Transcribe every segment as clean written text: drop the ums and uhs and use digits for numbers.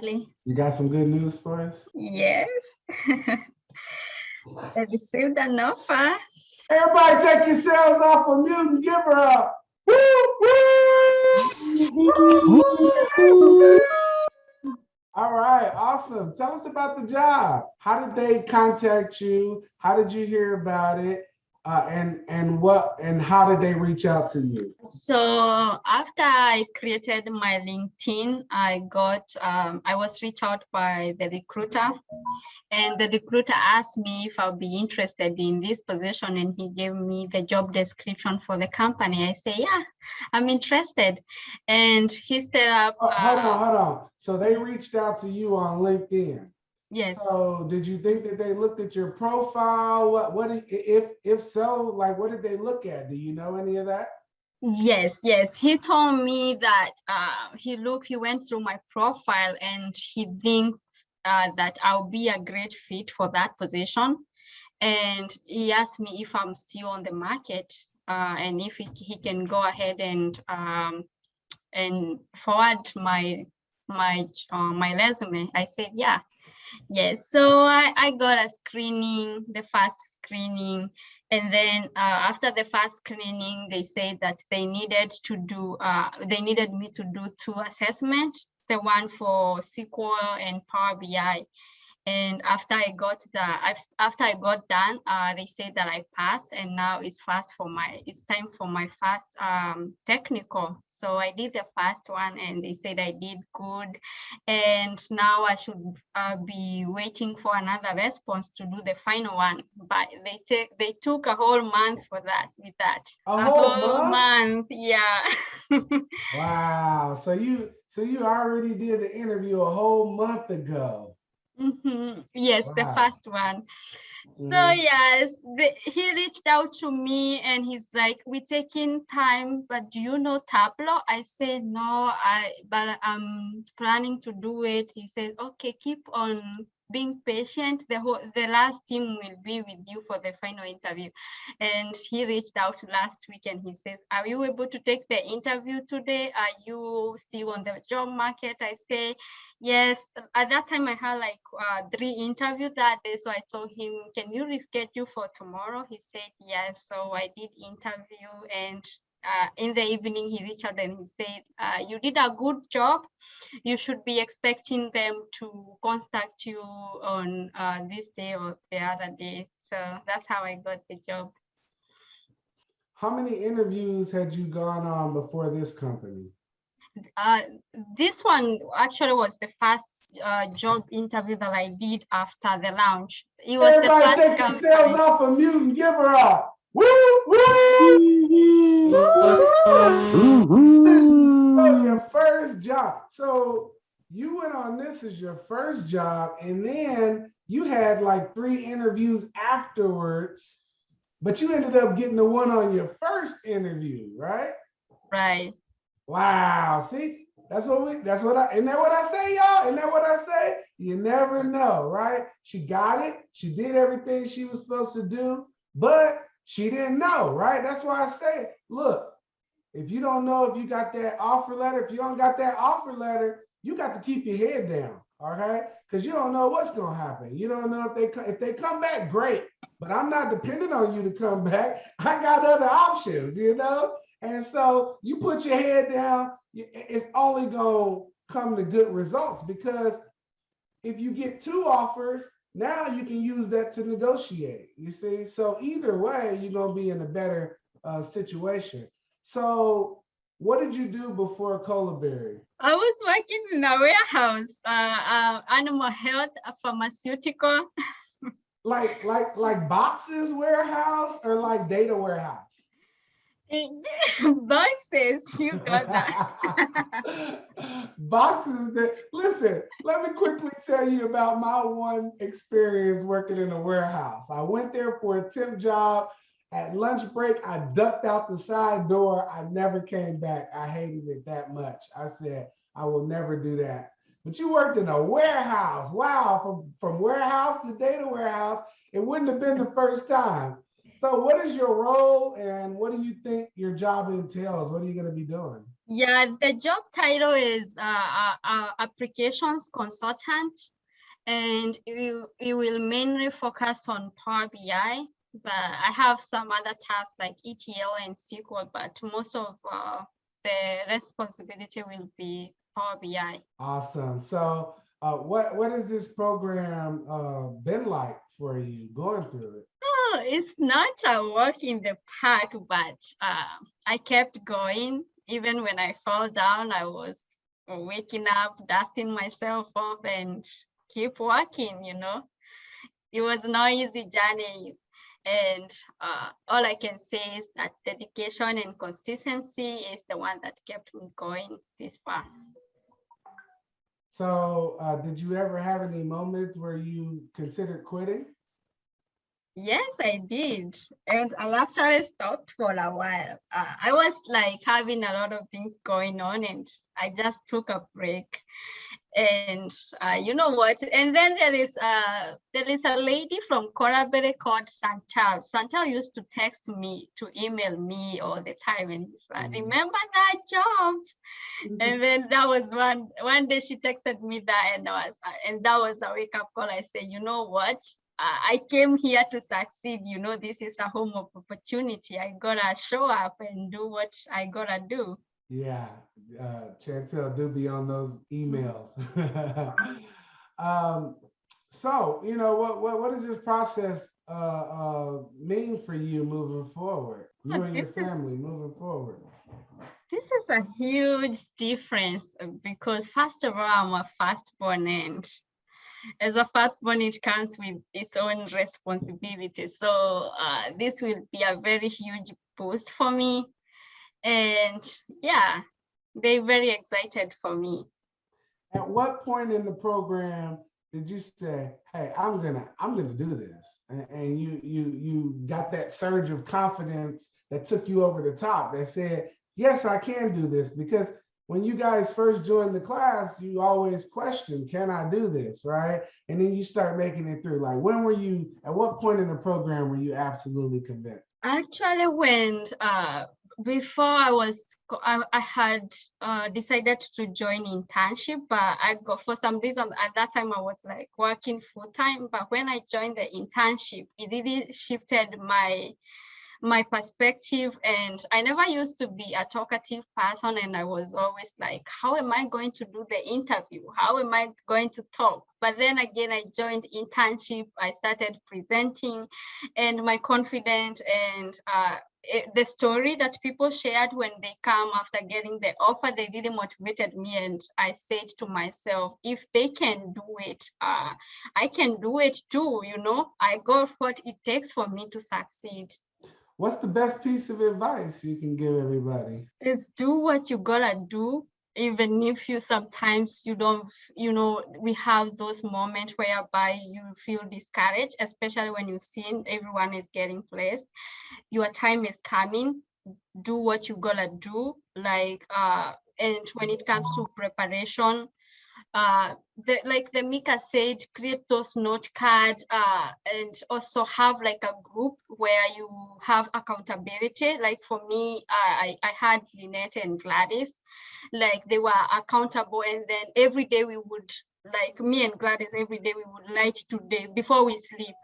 Charlie. You got some good news for us? Yes. I received an offer. Everybody take yourselves off of mute and give her up. Woo, woo! All right, awesome. Tell us about the job. How did they contact you? How did you hear about it? And how did they reach out to you? So after I created my LinkedIn, I was reached out by the recruiter, and the recruiter asked me if I'll be interested in this position, and he gave me the job description for the company. I say, yeah, I'm interested. And he set up. Hold on. So they reached out to you on LinkedIn. Yes. So did you think that they looked at your profile? If so, like what did they look at? Do you know any of that? Yes. He told me that he went through my profile and he thinks that I'll be a great fit for that position. And he asked me if I'm still on the market and if he can go ahead and forward my resume. I said, yeah. Yes, so I got the first screening, and then after the first screening, they said that they needed me to do 2 assessments, the one for SQL and Power BI. And after I got done, they said that I passed, and now it's time for my first technical. So I did the first one, and they said I did good, and now I should be waiting for another response to do the final one. But they took a whole month for that. A whole month, yeah. Wow. So you already did the interview a whole month ago. Mm-hmm. Yes, wow. The first one. So yes, he reached out to me and he's like, "We're taking time, but do you know Tableau?" I said, "No, but I'm planning to do it." He said, "Okay, keep on being patient. The last team will be with you for the final interview." And he reached out last week and he says, "Are you able to take the interview today? Are you still on the job market?" I say, yes. At that time I had like 3 interviews that day. So I told him, "Can you reschedule for tomorrow?" He said, yes. So I did interview, and in the evening he reached out and he said, "You did a good job. You should be expecting them to contact you on this day or the other day." So that's how I got the job. How many interviews had you gone on before this company? This one actually was the first job interview that I did after the launch. It was Everybody the first take yourselves off of mute and give her up. Woo, woo! So your first job. So you went on this as your first job, and then you had like 3 interviews afterwards, but you ended up getting the one on your first interview, right? Right. Wow. See, isn't that what I say, y'all? Isn't that what I say? You never know, right? She got it. She did everything she was supposed to do, but she didn't know, right? That's why I say, look, if you don't know if you got that offer letter, if you don't got that offer letter, you got to keep your head down, okay? Because you don't know what's going to happen. You don't know if they come back, great. But I'm not dependent on you to come back. I got other options, you know? And so you put your head down, it's only going to come to good results, because if you get 2 offers, now you can use that to negotiate, you see? So either way, you're going to be in a better situation. So what did you do before Colaberry? I was working in a warehouse, animal health, a pharmaceutical. like boxes warehouse or like data warehouse? Boxes, you got that. Boxes listen, let me quickly tell you about my one experience working in a warehouse. I went there for a temp job. At lunch break, I ducked out the side door. I never came back. I hated it that much. I said, I will never do that. But you worked in a warehouse. Wow, from warehouse to data warehouse. It wouldn't have been the first time. So what is your role and what do you think your job entails? What are you going to be doing? Yeah, the job title is applications consultant, and you will mainly focus on Power BI, but I have some other tasks like ETL and SQL, but most of the responsibility will be Power BI. Awesome. So, what has this program been like for you going through it? Oh, it's not a walk in the park, but I kept going. Even when I fall down, I was waking up, dusting myself off, and keep walking, you know. It was not easy journey. And all I can say is that dedication and consistency is the one that kept me going this far. So, did you ever have any moments where you considered quitting? Yes, I did. And I actually stopped for a while. I was like having a lot of things going on, and I just took a break. And you know what? And then there is a lady from Colaberry called Santal. Santal used to text me, to email me all the time, and remember that job? And then that was one day she texted me that, and that was a wake up call. I said, you know what? I came here to succeed. You know, this is a home of opportunity. I gotta show up and do what I gotta do. Yeah, Chantel do be on those emails. um, so, you know, what does this process mean for you moving forward? You and your This is family moving forward. This is a huge difference because, first of all, I'm a firstborn, and as a firstborn, it comes with its own responsibility. So this will be a very huge boost for me, and yeah, they're very excited for me. At what point in the program did you say, "Hey, I'm gonna do this," and you got that surge of confidence that took you over the top that said, "Yes, I can do this," because when you guys first joined the class, you always question, "Can I do this?" Right? And then you start making it through. Like, when were you? At what point in the program were you absolutely convinced? Actually, when before I had decided to join internship, but I got, for some reason at that time I was like working full time. But when I joined the internship, it really shifted my perspective, and I never used to be a talkative person, and I was always like, how am I going to do the interview? How am I going to talk? But then again, I joined internship, I started presenting, and my confidence and the story that people shared when they come after getting the offer, they really motivated me. And I said to myself, if they can do it, I can do it too. You know, I got what it takes for me to succeed. What's the best piece of advice you can give everybody? Is do what you gotta do, even if you sometimes you don't, you know, we have those moments whereby you feel discouraged, especially when you see everyone is getting placed. Your time is coming. Do what you gotta do. Like and when it comes to preparation, like the Mika said, create those note cards, and also have like a group where you have accountability. Like for me, I had Lynette and Gladys, like they were accountable, and then every day we would, like me and Gladys, every day we would write today before we sleep.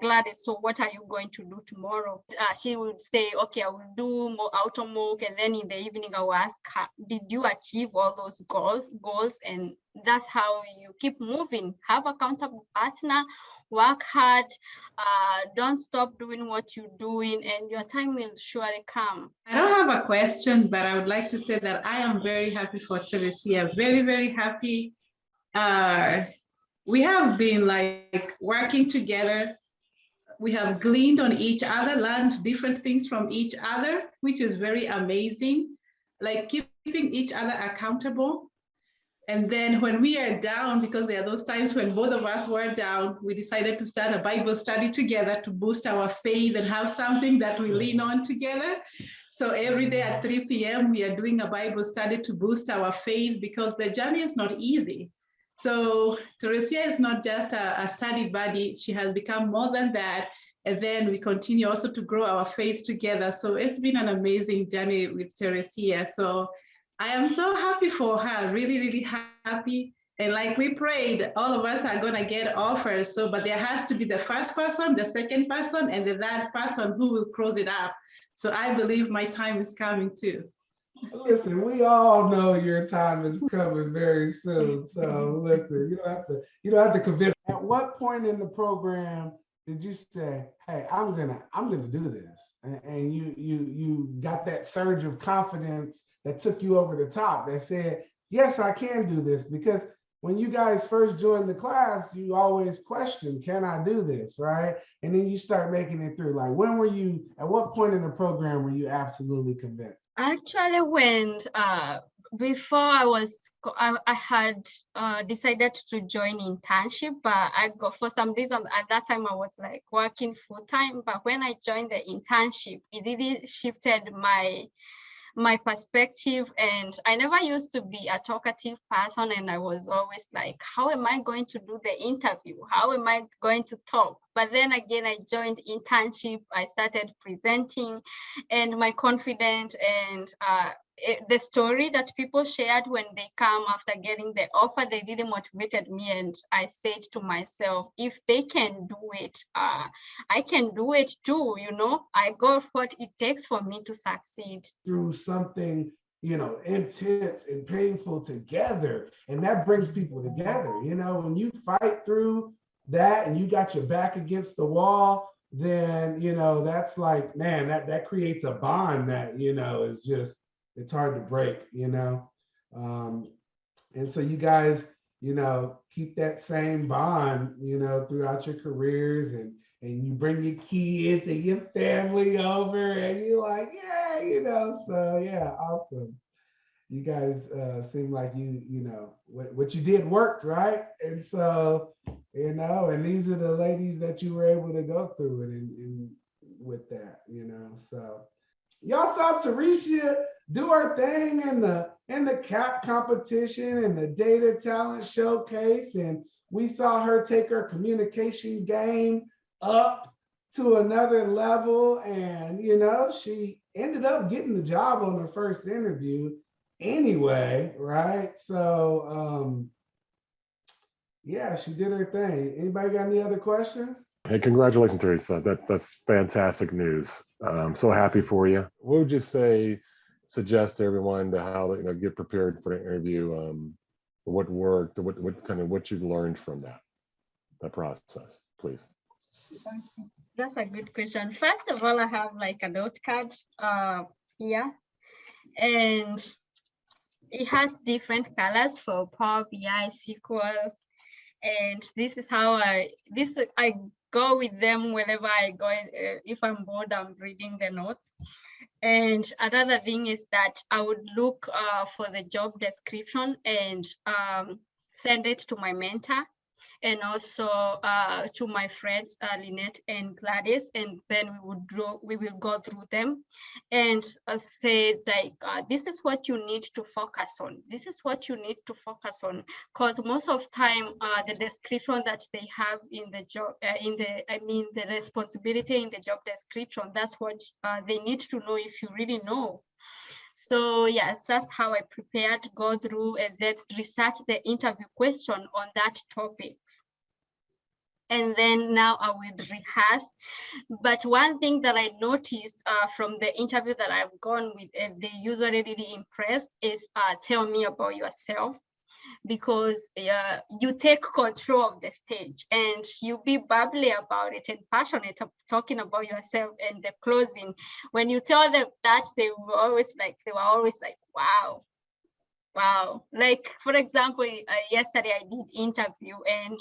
Gladys, so what are you going to do tomorrow? She would say, okay, I will do more auto milk, and then in the evening I will ask her, did you achieve all those goals? And that's how you keep moving. Have a accountable partner, work hard, don't stop doing what you're doing, and your time will surely come. I don't have a question, but I would like to say that I am very happy for Teresia. Very, very happy. We have been like working together. We have gleaned on each other, learned different things from each other, which is very amazing. Like keeping each other accountable. And then when we are down, because there are those times when both of us were down, we decided to start a Bible study together to boost our faith and have something that we lean on together. So every day at 3 p.m., we are doing a Bible study to boost our faith because the journey is not easy. So Teresia is not just a study buddy. She has become more than that. And then we continue also to grow our faith together. So it's been an amazing journey with Teresia. So I am so happy for her, really, really happy. And like we prayed, all of us are gonna get offers. So, but there has to be the first person, the second person, and the third person who will close it up. So I believe my time is coming too. Listen, we all know your time is coming very soon. So listen, you don't have to convince. At what point in the program did you say, "Hey, I'm gonna do this," and you got that surge of confidence that took you over the top that said, "Yes, I can do this," because when you guys first joined the class, you always question, "Can I do this?" Right? And then you start making it through. Like, when were you? At what point in the program were you absolutely convinced? Actually, when before I had decided to join internship, but I got, for some reason at that time I was like working full time. But when I joined the internship, it really shifted my perspective, and I never used to be a talkative person, and I was always like, how am I going to do the interview? How am I going to talk? But then again, I joined internship, I started presenting, and my confidence and the story that people shared when they come after getting the offer, they really motivated me. And I said to myself, if they can do it, I can do it too. I got what it takes for me to succeed. Through something, intense and painful together, and that brings people together. When you fight through that and you got your back against the wall, then that's like, man, that creates a bond that is just, it's hard to break. And so you guys, keep that same bond, throughout your careers, and you bring your kids and your family over, and you're like, yeah, so yeah, awesome. You guys seem like what you did worked, right? And so, and these are the ladies that you were able to go through it and with that, so y'all saw Tarisha do her thing in the CAP competition and the data talent showcase, and we saw her take her communication game up to another level, and she ended up getting the job on her first interview anyway, right? So yeah, she did her thing. Anybody got any other questions? Hey, congratulations, Teresa. That's fantastic news. I'm so happy for you. What would you suggest to everyone to how to get prepared for the interview? What worked? What you learned from that process, please? That's a good question. First of all, I have like a note card here, and it has different colors for Power BI, SQL, and this is how I go with them whenever I go. If I'm bored, I'm reading the notes. And another thing is that I would look for the job description and send it to my mentor, and also to my friends Lynette and Gladys, and then we will go through them and say like, this is what you need to focus on. This is what you need to focus on, because most of time the description that they have in the job, the responsibility in the job description, that's what they need to know if you really know. So yes, that's how I prepared, go through and then research the interview question on that topics. And then now I will rehearse. But one thing that I noticed from the interview that I've gone with, they usually really impressed, is tell me about yourself, because you take control of the stage and you be bubbly about it and passionate of talking about yourself. And the closing, when you tell them that, they were always like, wow. Like, for example, yesterday I did interview, and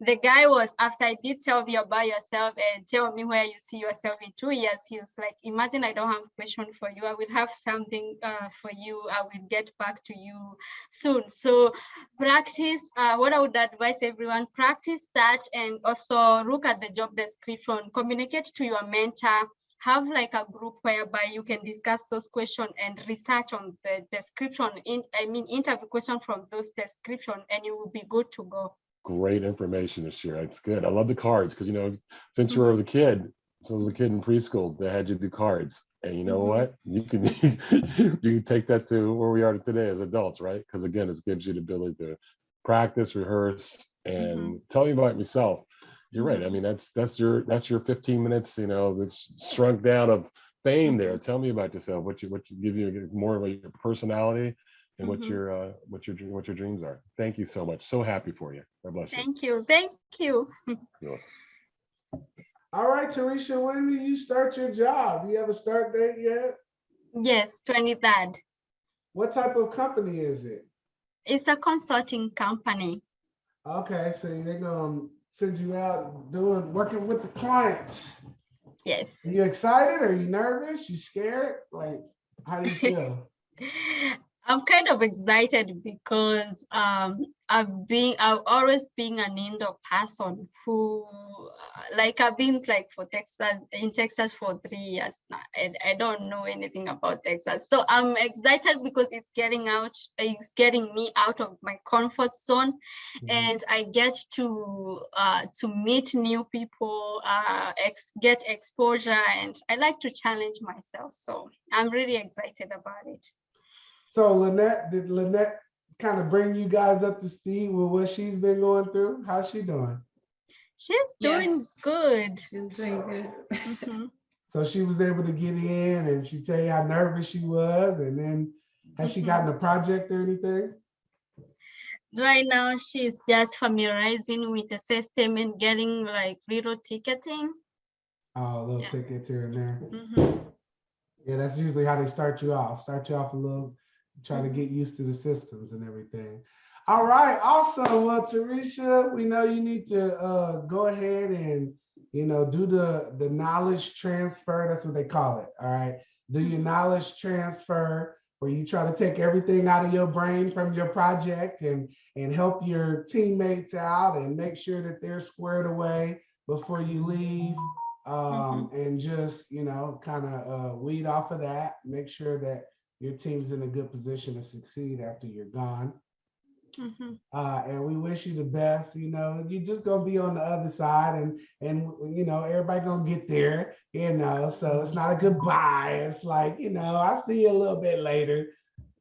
the guy was, after I did tell me about yourself and tell me where you see yourself in 2 years, he was like, imagine I don't have a question for you. I will have something for you. I will get back to you soon. So practice, what I would advise everyone, practice that, and also look at the job description, communicate to your mentor, have like a group whereby you can discuss those questions and research on the description, interview question from those description, and you will be good to go. Great information to share. That's good. I love the cards because since you were a kid, so as a kid in preschool, they had you do cards. And you know what? You can you can take that to where we are today as adults, right? Because again, it gives you the ability to practice, rehearse, and tell me about yourself. You're right. I mean, that's your 15 minutes, you know, that's shrunk down of fame there. Tell me about yourself. What you give you more of your personality and what your dreams are. Thank you so much. So happy for you. God bless you. Thank you. Thank you. You're All right, Tarisha, when do you start your job? Do you have a start date yet? Yes, 23rd. What type of company is it? It's a consulting company. Okay, so they're gonna send you out working with the clients. Yes. Are you excited? Are you nervous? You scared? Like, how do you feel? I'm kind of excited because I've always been an indoor person who I've been in Texas for 3 years now, and I don't know anything about Texas. So I'm excited because it's getting me out of my comfort zone, and I get to meet new people, get exposure, and I like to challenge myself. So I'm really excited about it. So did Lynette kind of bring you guys up to speed with what she's been going through? How's she doing? She's doing good. She's doing good. So she was able to get in and she tell you how nervous she was, and then has she gotten a project or anything? Right now, she's just familiarizing with the system and getting little ticketing. Oh, a little ticket here and there. Yeah, that's usually how they start you off. Start you off a little, try to get used to the systems and everything. All right, awesome. Well, Tarisha, we know you need to go ahead and, do the knowledge transfer. That's what they call it. All right. Do your knowledge transfer where you try to take everything out of your brain from your project and help your teammates out and make sure that they're squared away before you leave. And just, kind of weed off of that, make sure that your team's in a good position to succeed after you're gone. And we wish you the best. You're just gonna be on the other side, and everybody gonna get there. So it's not a goodbye. It's like, I'll see you a little bit later.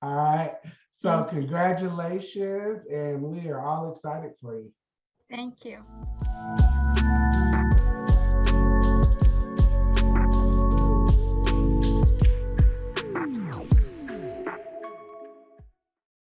All right. So congratulations, and we are all excited for you. Thank you.